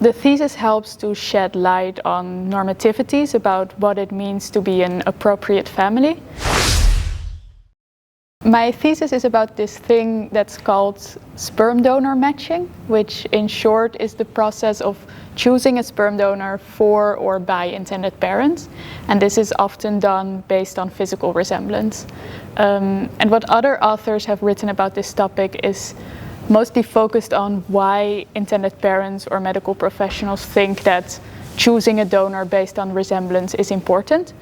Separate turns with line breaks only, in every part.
The thesis helps to shed light on normativities about what it means to be an appropriate family. My thesis is about this thing that's called sperm donor matching, which in short is the process of choosing a sperm donor for or by intended parents. And this is often done based on physical resemblance. And what other authors have written about this topic is mostly focused on why intended parents or medical professionals think that choosing a donor based on resemblance is important.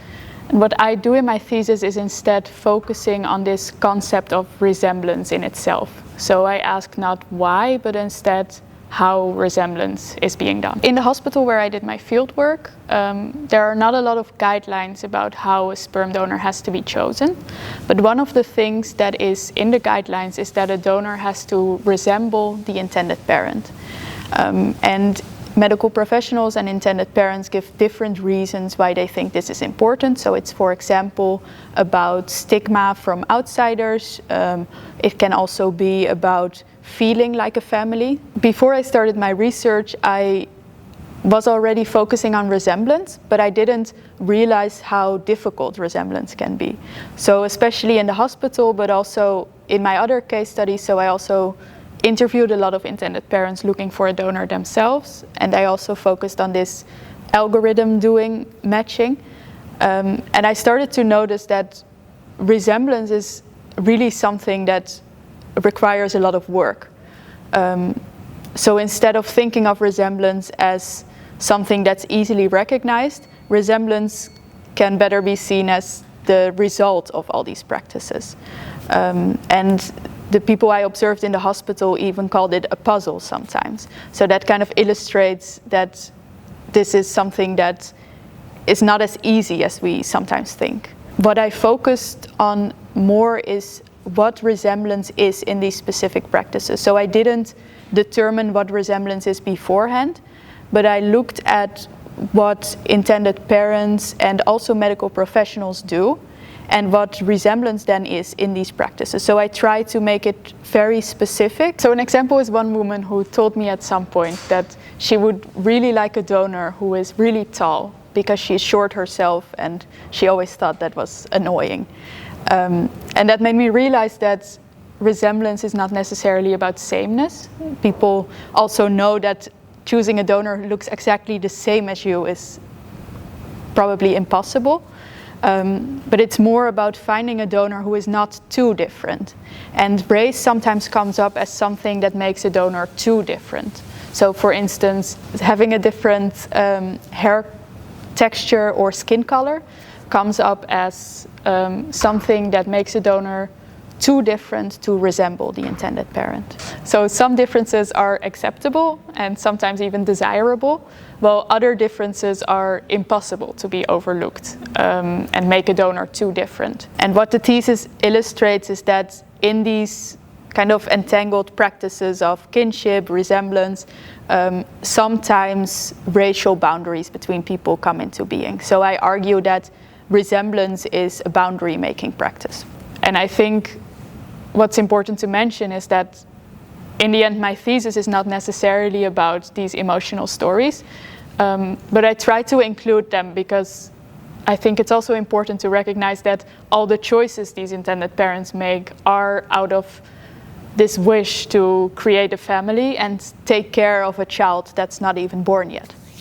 And what I do in my thesis is instead focusing on this concept of resemblance in itself. So I ask not why, but instead how resemblance is being done. In the hospital where I did my field work, there are not a lot of guidelines about how a sperm donor has to be chosen. But one of the things that is in the guidelines is that a donor has to resemble the intended parent. And medical professionals and intended parents give different reasons why they think this is important. So it's, for example, about stigma from outsiders. It can also be about feeling like a family. Before I started my research, I was already focusing on resemblance, but I didn't realize how difficult resemblance can be. So especially in the hospital, but also in my other case studies, so I also interviewed a lot of intended parents looking for a donor themselves, and I also focused on this algorithm doing matching. And I started to notice that resemblance is really something that requires a lot of work. So instead of thinking of resemblance as something that's easily recognized, resemblance can better be seen as the result of all these practices. And the people I observed in the hospital even called it a puzzle sometimes. So that kind of illustrates that this is something that is not as easy as we sometimes think. What I focused on more is what resemblance is in these specific practices. So I didn't determine what resemblance is beforehand, but I looked at what intended parents and also medical professionals do, and what resemblance then is in these practices. So I try to make it very specific. So an example is one woman who told me at some point that she would really like a donor who is really tall because she's short herself and she always thought that was annoying. And that made me realize that resemblance is not necessarily about sameness. People also know that choosing a donor who looks exactly the same as you is probably impossible. But it's more about finding a donor who is not too different. And race sometimes comes up as something that makes a donor too different. So for instance, having a different hair texture or skin color comes up as something that makes a donor too different to resemble the intended parent. So some differences are acceptable and sometimes even desirable, while other differences are impossible to be overlooked and make a donor too different. And what the thesis illustrates is that in these kind of entangled practices of kinship, resemblance, sometimes racial boundaries between people come into being. So I argue that resemblance is a boundary-making practice. And I think what's important to mention is that in the end, my thesis is not necessarily about these emotional stories, but I try to include them because I think it's also important to recognize that all the choices these intended parents make are out of this wish to create a family and take care of a child that's not even born yet.